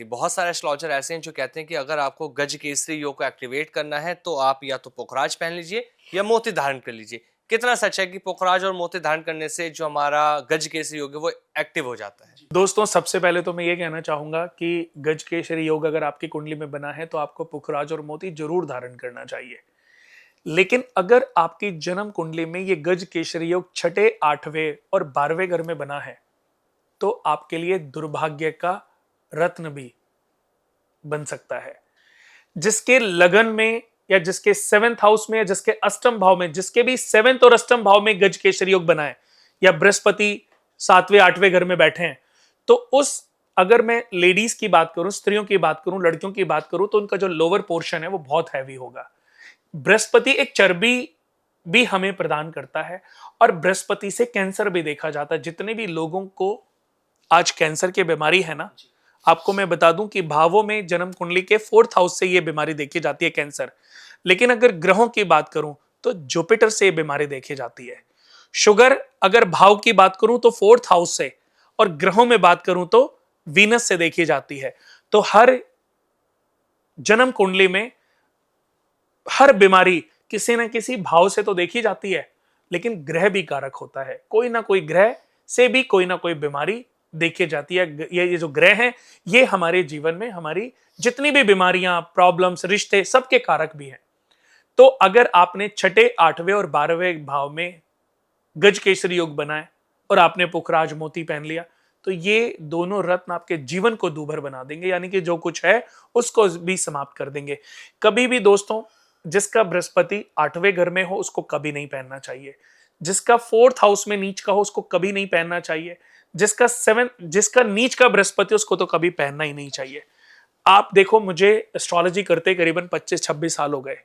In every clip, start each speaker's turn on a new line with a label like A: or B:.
A: बहुत सारे एस्ट्रोलॉजर ऐसे हैं जो कहते हैं कि अगर आपको गज केसरी योग को एक्टिवेट करना है तो आप या तो पुखराज पहन लीजिए या मोती धारण कर लीजिए। कितना सच है कि पुखराज और मोती धारण करने से जो हमारा गज केसरी योग है वो एक्टिव हो जाता है?
B: दोस्तों, सबसे पहले तो मैं ये कहना चाहूंगा कि गज केसरी योग अगर आपकी कुंडली में बना है तो आपको पुखराज और मोती जरूर धारण करना चाहिए। लेकिन अगर आपकी जन्म कुंडली में ये गज केसरी योग छठे, आठवें और 12वें घर में बना है तो आपके लिए दुर्भाग्य का रत्न भी बन सकता है। जिसके लगन में या जिसके 7th हाउस में या जिसके अष्टम भाव में, जिसके भी 7th और अष्टम भाव में गज केसरी योग बना है या बृहस्पति 7वें 8वें घर में बैठे हैं, तो उस अगर मैं लेडीज की बात करूं, स्त्रियों की बात करूं, लड़कियों की बात करूं, तो उनका जो लोअर पोर्शन है वो बहुत हैवी होगा। बृहस्पति एक चर्बी भी हमें प्रदान करता है और बृहस्पति से कैंसर भी देखा जाता है। जितने भी लोगों को आज कैंसर की बीमारी है ना, आपको मैं बता दूं कि भावों में जन्म कुंडली के 4th हाउस से ये बीमारी देखी जाती है, कैंसर। लेकिन अगर ग्रहों की बात करूं तो जुपिटर से ये बीमारी देखी जाती है। शुगर अगर भाव की बात करूं तो 4th हाउस से, और ग्रहों में बात करूं तो वीनस से देखी जाती है। तो हर जन्म कुंडली में हर बीमारी किसी न किसी भाव से तो देखी जाती है, लेकिन ग्रह भी कारक होता है। कोई ना कोई ग्रह से भी कोई ना कोई बीमारी देखी जाती है। ये जो ग्रह हैं ये हमारे जीवन में हमारी जितनी भी बीमारियां, प्रॉब्लम्स, रिश्ते, सबके कारक भी हैं। तो अगर आपने छठे, 8वें और 12वें भाव में गज केसरी योग बनाए और आपने पुखराज मोती पहन लिया, तो ये दोनों रत्न आपके जीवन को दूभर बना देंगे, यानी कि जो कुछ है उसको भी समाप्त कर देंगे। कभी भी दोस्तों, जिसका बृहस्पति 8वें घर में हो उसको कभी नहीं पहनना चाहिए। जिसका 4th हाउस में नीच का हो उसको कभी नहीं पहनना चाहिए। जिसका नीच का बृहस्पति उसको तो कभी पहनना ही नहीं चाहिए। आप देखो, मुझे एस्ट्रोलॉजी करते करीबन 25-26 साल हो गए,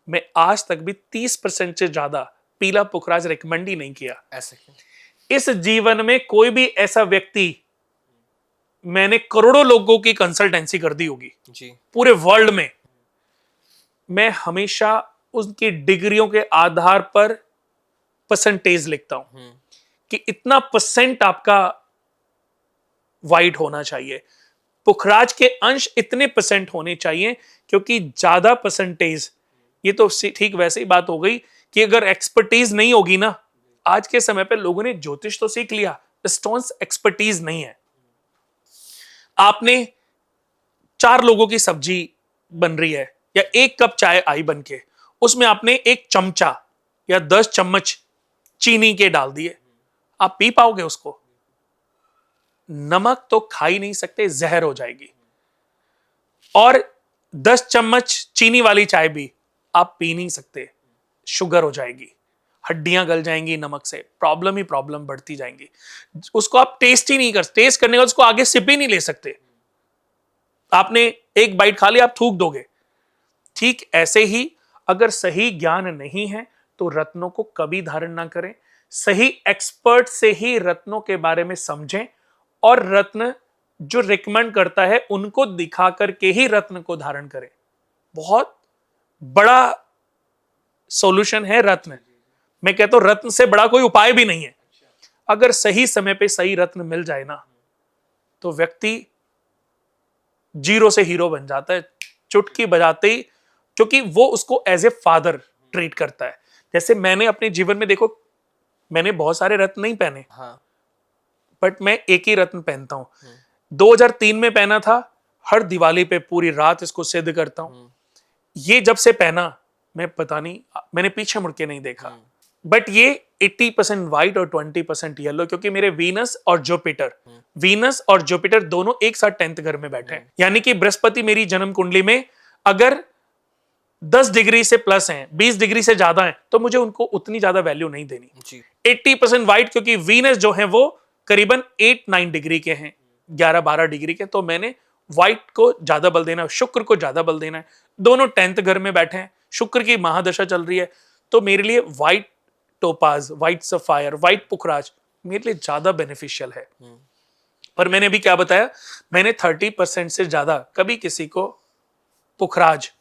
B: मैं आज तक भी 30% से ज्यादा पीला पुखराज रिकमेंड ही नहीं किया।
A: ऐसे क्यों?
B: इस जीवन में कोई भी ऐसा व्यक्ति, मैंने करोड़ों लोगों की कंसल्टेंसी कर दी होगी
A: जी।
B: पूरे वर्ल्ड में, मैं हमेशा उनकी डिग्रियों के आधार पर परसेंटेज लिखता हूं कि इतना परसेंट आपका वाइट होना चाहिए, पुखराज के अंश इतने परसेंट होने चाहिए, क्योंकि ज्यादा परसेंटेज, ये तो ठीक वैसे ही बात हो गई कि अगर एक्सपर्टीज नहीं होगी ना, आज के समय पे लोगों ने ज्योतिष तो सीख लिया, स्टोन्स एक्सपर्टीज नहीं है। आपने 4 लोगों की सब्जी बन रही है या 1 कप चाय आई बन के, उसमें आपने 1 चमचा या 10 चम्मच चीनी के डाल दिए, आप पी पाओगे उसको? नमक तो खा ही नहीं सकते, जहर हो जाएगी। और 10 चम्मच चीनी वाली चाय भी आप पी नहीं सकते, शुगर हो जाएगी, हड्डियां गल जाएंगी नमक से, प्रॉब्लम ही प्रॉब्लम बढ़ती जाएंगी। उसको आप टेस्ट ही नहीं कर, टेस्ट करने का उसको आगे सिप ही नहीं ले सकते। आपने 1 बाइट खा लिया, आप थूक दोगे। ठीक ऐसे ही अगर सही ज्ञान नहीं है तो रत्नों को कभी धारण ना करें। सही एक्सपर्ट से ही रत्नों के बारे में समझें, और रत्न जो रिकमेंड करता है उनको दिखा करके ही रत्न को धारण करें। बहुत बड़ा सॉल्यूशन है रत्न। मैं कहता हूं रत्न से बड़ा कोई उपाय भी नहीं है। अगर सही समय पे सही रत्न मिल जाए ना, तो व्यक्ति जीरो से हीरो बन जाता है, चुटकी बजाते ही, क्योंकि वो उसको एज ए फादर ट्रीट करता है। जैसे मैंने अपने जीवन में, देखो, मैंने बहुत सारे रत्न नहीं पहने,
A: हाँ।
B: बट मैं एक ही रत्न पहनता हूं। 2003 में पहना था, हर दिवाली पे पूरी रात इसको सिद्ध करता हूं। ये जब से पहना, मैं पता नहीं, मैंने पीछे मुड़ के नहीं देखा। बट ये 80% व्हाइट और 20% येलो, क्योंकि मेरे वीनस और जुपिटर दोनों एक साथ 10th घर में बैठे हैं। यानी कि बृहस्पति मेरी जन्म कुंडली में अगर 10 डिग्री से प्लस हैं, 20 डिग्री से ज्यादा हैं, तो मुझे उनको उतनी ज्यादा वैल्यू नहीं देनी जी। 80% व्हाइट, क्योंकि वीनस जो है वो करीबन 8-9 डिग्री के हैं, 11-12 डिग्री के, तो मैंने व्हाइट को ज्यादा बल देना है, शुक्र को ज्यादा बल देना है। दोनों 10th घर में बैठे हैं, शुक्र की महादशा चल रही है, तो मेरे लिए white topaz, white sapphire, white पुखराज मेरे लिए ज्यादा बेनिफिशियल है। पर मैंने अभी क्या बताया, मैंने 30% से ज्यादा कभी किसी को पुखराज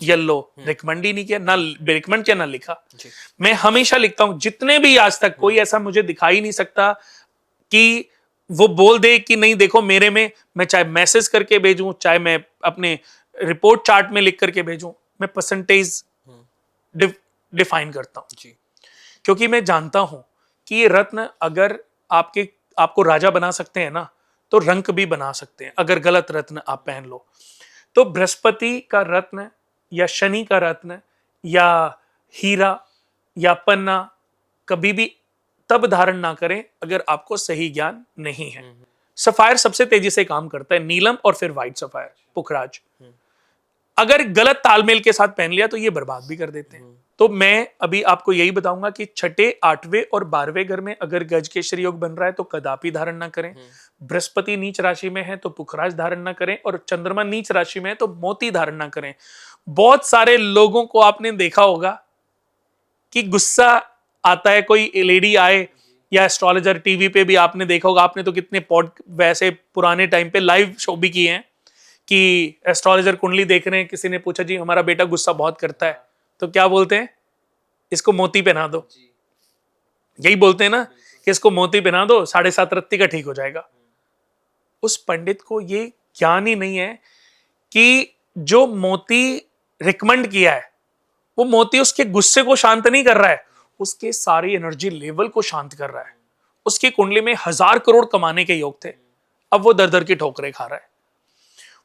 B: येलो रिकमेंड ही नहीं किया, ना रिकमेंड किया, ना लिखा। मैं हमेशा लिखता हूं, जितने भी आज तक कोई ऐसा मुझे दिखाई नहीं सकता कि वो बोल दे कि नहीं देखो मेरे में, मैं चाहे मैसेज करके भेजूं, चाहे मैं अपने रिपोर्ट चार्ट में लिख करके भेजूं, मैं परसेंटेज डिफाइन करता हूं।
A: जी।
B: क्योंकि मैं जानता हूं कि ये रत्न अगर आपको राजा बना सकते हैं ना, तो रंक भी बना सकते हैं अगर गलत रत्न आप पहन लो। तो बृहस्पति का रत्न या शनि का रत्न या हीरा या पन्ना कभी भी तब धारण ना करें अगर आपको सही ज्ञान नहीं है। सफायर सबसे तेजी से काम करता है, नीलम और फिर व्हाइट सफायर, पुखराज। अगर गलत तालमेल के साथ पहन लिया तो ये बर्बाद भी कर देते हैं। तो मैं अभी आपको यही बताऊंगा कि छठे, आठवें और 12वें घर में अगर गज केसरी योग बन रहा है तो कदापि धारण ना करें। बृहस्पति नीच राशि में है तो पुखराज धारण ना करें, और चंद्रमा नीच राशि में है तो मोती धारण ना करें। बहुत सारे लोगों को आपने देखा होगा कि गुस्सा आता है, कोई लेडी आए या एस्ट्रोलॉजर, टीवी पे भी आपने देखा होगा, आपने तो कितने पॉड वैसे पुराने टाइम पे लाइव शो भी किए हैं कि एस्ट्रोलॉजर कुंडली देख रहे हैं, किसी ने पूछा जी हमारा बेटा गुस्सा बहुत करता है, तो क्या बोलते हैं, इसको मोती पहना दो। यही बोलते हैं ना कि इसको मोती पहना दो, 7.5 रत्ती का ठीक हो जाएगा। उस पंडित को ये ज्ञान ही नहीं है कि जो मोती रिकमेंड किया है वो मोती उसके गुस्से को शांत नहीं कर रहा है, उसके सारी एनर्जी लेवल को शांत कर रहा है। उसकी कुंडली में 1000 करोड़ कमाने के योग थे, अब वो दर दर की ठोकरें खा रहा है।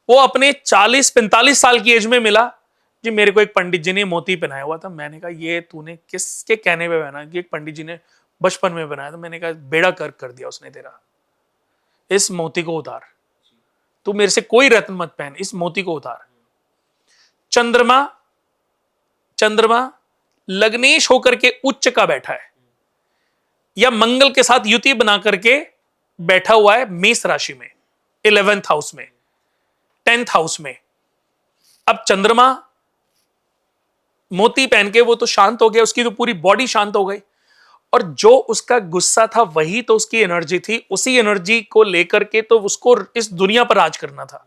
B: वो अपने 40-45 साल की एज में मिला जी, मेरे को एक पंडित जी ने मोती पहनाया हुआ था। मैंने कहा ये तूने किसके कहने पे पहना? कि एक पंडित जी ने बचपन में बनाया था। मैंने कहा बेड़ा गर्क कर दिया उसने तेरा, इस मोती को उतार, तू मेरे से कोई रत्न मत पहन, इस मोती को उतार। चंद्रमा चंद्रमा लग्नेश होकर के उच्च का बैठा है या मंगल के साथ युति बना करके बैठा हुआ है मेष राशि में, 11th हाउस में, 10th हाउस में। अब चंद्रमा मोती पहन के वो तो शांत हो गया, उसकी तो पूरी बॉडी शांत हो गई, और जो उसका गुस्सा था वही तो उसकी एनर्जी थी। उसी एनर्जी को लेकर के तो उसको इस दुनिया पर राज करना था।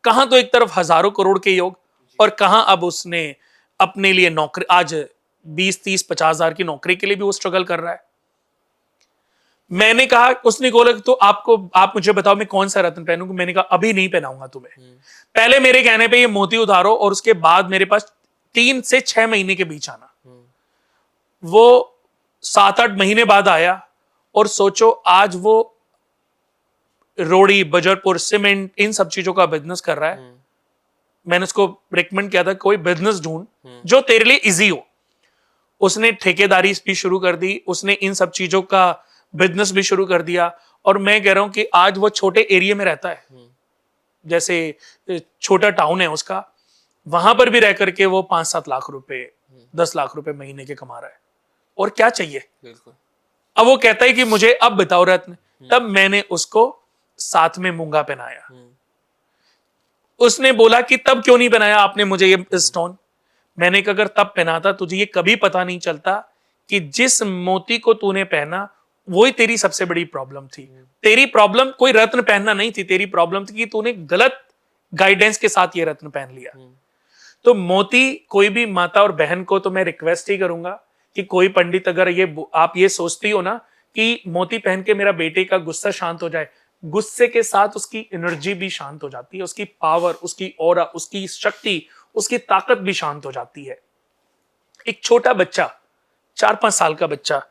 B: कहां तो एक तरफ 1000 करोड़ के योग, और कहां अब उसने अपने लिए नौकरी, आज 20-30-50 हजार की नौकरी के लिए भी वो स्ट्रगल कर रहा है। मैंने कहा, उसने बोला तो आप मुझे बताओ मैं कौन सा रत्न पहनूंगा। मैंने कहा अभी नहीं पहनाऊंगा तुम्हें, पहले मेरे कहने पे ये मोती उतारो और उसके बाद मेरे पास 3 से 6 महीने के बीच आना। वो 7-8 महीने बाद आया, और सोचो आज वो रोड़ी, बजरपुर, सीमेंट, इन सब चीजों का बिजनेस कर रहा है। मैंने उसको रिकमेंड किया था कोई बिजनेस ढूंढ जो तेरे लिए इजी हो। उसने ठेकेदारी भी शुरू कर दी, उसने इन सब चीजों का बिजनेस भी शुरू कर दिया। और मैं कह रहा हूं कि आज वो छोटे एरिया में रहता है, जैसे छोटा टाउन है उसका, वहां पर भी रह करके वो 5-7 लाख रुपए, 10 लाख रुपए महीने के कमा रहा है। और क्या चाहिए?
A: बिल्कुल।
B: अब वो कहता है कि मुझे अब बताओ रत्न। तब मैंने उसको साथ में मूंगा पहनाया। उसने बोला कि तब क्यों नहीं पहनाया आपने मुझे ये स्टोन? मैंने कहा अगर तब पहनाता तुझे ये कभी पता नहीं चलता कि जिस मोती को तूने पहना वही तेरी सबसे बड़ी प्रॉब्लम थी। तेरी प्रॉब्लम कोई रत्न पहनना नहीं थी, तेरी प्रॉब्लम थी कि तूने गलत गाइडेंस के साथ ये रत्न पहन लिया। तो मोती, कोई भी माता और बहन को तो मैं रिक्वेस्ट ही करूंगा कि कोई पंडित, अगर आप ये सोचती हो ना कि मोती पहन के मेरा बेटे का गुस्सा शांत हो जाए, गुस्से के साथ उसकी एनर्जी भी शांत हो जाती है, उसकी पावर, उसकी ऑरा, उसकी शक्ति, उसकी ताकत भी शांत हो जाती है। एक छोटा बच्चा, 4-5 साल का बच्चा,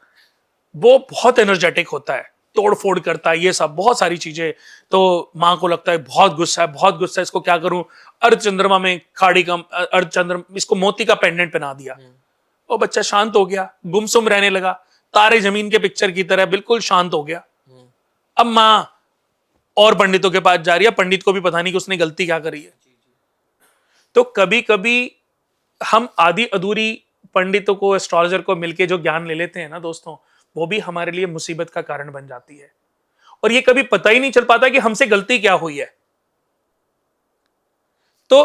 B: वो बहुत एनर्जेटिक होता है, तोड़ फोड़ करता है, ये सब बहुत सारी चीजें। तो माँ को लगता है बहुत गुस्सा है, बहुत गुस्सा है, इसको क्या करूं? अर्ध चंद्रमा में खाड़ी का अर्ध चंद्रमा, इसको मोती का पेंडेंट पहना दिया। वो बच्चा शांत हो गया, गुमसुम रहने लगा, तारे जमीन के पिक्चर की तरह बिल्कुल शांत हो गया। अब माँ और पंडितों के पास जा रही है, पंडित को भी पता नहीं कि उसने गलती क्या करी है। तो कभी कभी हम आधी अधूरी पंडितों को, एस्ट्रोलॉजर को मिलके जो ज्ञान ले लेते हैं ना दोस्तों, वो भी हमारे लिए मुसीबत का कारण बन जाती है। और ये कभी पता ही नहीं चल पाता कि हमसे गलती क्या हुई है। तो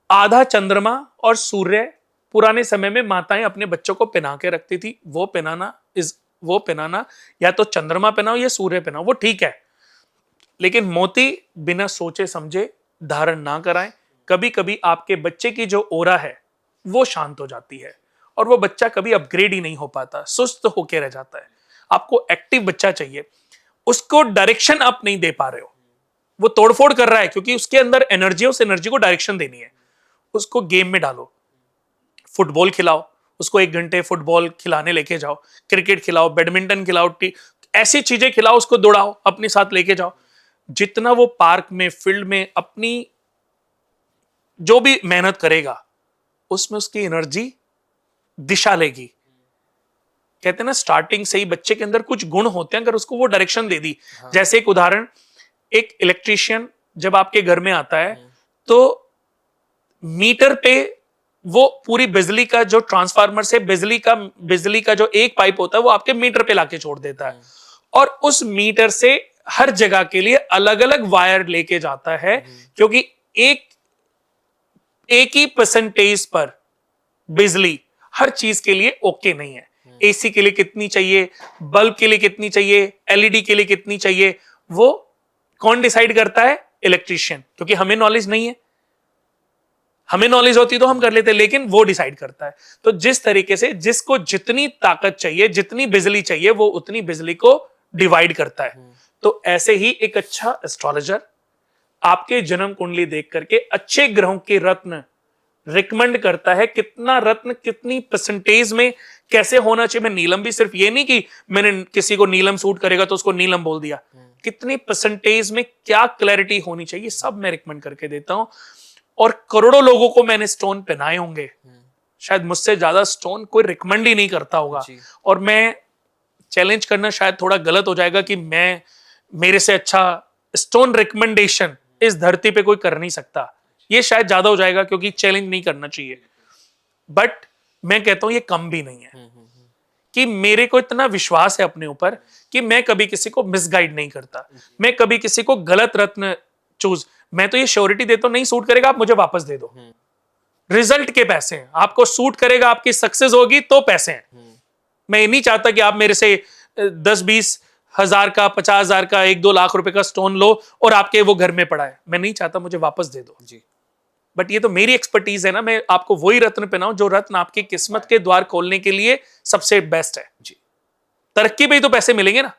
B: आधा चंद्रमा और सूर्य पुराने समय में माताएं अपने बच्चों को पहना के रखती थी। वो पहनाना या तो चंद्रमा पहनाओ या सूर्य पहनाओ, वो ठीक है, लेकिन मोती बिना सोचे समझे धारण ना कराएं। कभी कभी आपके बच्चे की जो ओरा है वो शांत हो जाती है और वो बच्चा कभी अपग्रेड ही नहीं हो पाता, सुस्त होकर रह जाता है। आपको एक्टिव बच्चा चाहिए। उसको डायरेक्शन आप नहीं दे पा रहे हो, वो तोड़फोड़ कर रहा है क्योंकि उसके अंदर एनर्जी है, उस एनर्जी को डायरेक्शन देनी है, उसको गेम में डालो। फुटबॉल खिलाओ उसको, 1 घंटे फुटबॉल खिलाने लेके जाओ, क्रिकेट खिलाओ, बैडमिंटन खिलाओ, ऐसी चीजें खिलाओ, उसको दौड़ाओ, अपने साथ लेके जाओ। जितना वो पार्क में, फील्ड में अपनी जो भी मेहनत करेगा उसमें उसकी एनर्जी दिशा लेगी। कहते हैं ना, स्टार्टिंग से ही बच्चे के अंदर कुछ गुण होते हैं, अगर उसको वो डायरेक्शन दे दी। जैसे एक उदाहरण, एक इलेक्ट्रिशियन जब आपके घर में आता है तो मीटर पे वो पूरी बिजली का जो ट्रांसफार्मर से बिजली का जो एक पाइप होता है वो आपके मीटर पे लाके छोड़ देता है, और उस मीटर से हर जगह के लिए अलग अलग वायर लेके जाता है, क्योंकि एक ही परसेंटेज पर बिजली हर चीज के लिए ओके नहीं है। एसी के लिए कितनी चाहिए, बल्ब के लिए कितनी चाहिए, एलईडी के लिए कितनी चाहिए, वो कौन डिसाइड करता है? इलेक्ट्रिशियन। क्योंकि हमें नॉलेज नहीं है, हमें नॉलेज होती तो हम कर लेते, लेकिन वो डिसाइड करता है। तो जिस तरीके से जिसको जितनी ताकत चाहिए, जितनी बिजली चाहिए, वो उतनी बिजली को डिवाइड करता है। तो ऐसे ही एक अच्छा एस्ट्रोलॉजर आपके जन्म कुंडली देख करके अच्छे ग्रहों के रत्न रिकमेंड करता है, कितना रत्न कितनी परसेंटेज में कैसे होना चाहिए। मैं नीलम भी सिर्फ ये नहीं कि मैंने किसी को नीलम सूट करेगा तो उसको नीलम बोल दिया, कितनी परसेंटेज में क्या क्लैरिटी होनी चाहिए, सब मैं रिकमेंड करके देता हूं। और करोड़ों लोगों को मैंने स्टोन पहनाए होंगे, शायद मुझसे ज्यादा स्टोन कोई रिकमेंड ही नहीं करता होगा। और मैं चैलेंज करना शायद थोड़ा गलत हो जाएगा कि मैं, मेरे से अच्छा स्टोन रिकमेंडेशन इस धरती पे कोई कर नहीं सकता, ये शायद ज्यादा हो जाएगा, क्योंकि चैलेंज नहीं करना चाहिए। बट मैं कहता हूं ये कम भी नहीं है, कि मेरे को इतना विश्वास है अपने ऊपर कि मैं कभी किसी को मिसगाइड नहीं करता, मैं कभी किसी को गलत रत्न चूज, मैं तो ये श्योरिटी देता हूं, नहीं सूट करेगा आप मुझे वापस दे दो, रिजल्ट के पैसे हैं, आपको सूट करेगा, आपकी सक्सेस होगी तो पैसे हैं। मैं ये नहीं चाहता कि आप मेरे से 10-20 हजार का, 50 हजार का, 1-2 लाख रुपए का स्टोन लो और आपके वो घर में पड़ा है, मैं नहीं चाहता, मुझे वापस दे दो जी। बट ये तो मेरी एक्सपर्टीज है ना, मैं आपको वही रत्न पहनाऊं जो रत्न आपकी किस्मत के द्वार खोलने के लिए सबसे बेस्ट है जी। तरक्की पे ही तो पैसे मिलेंगे ना,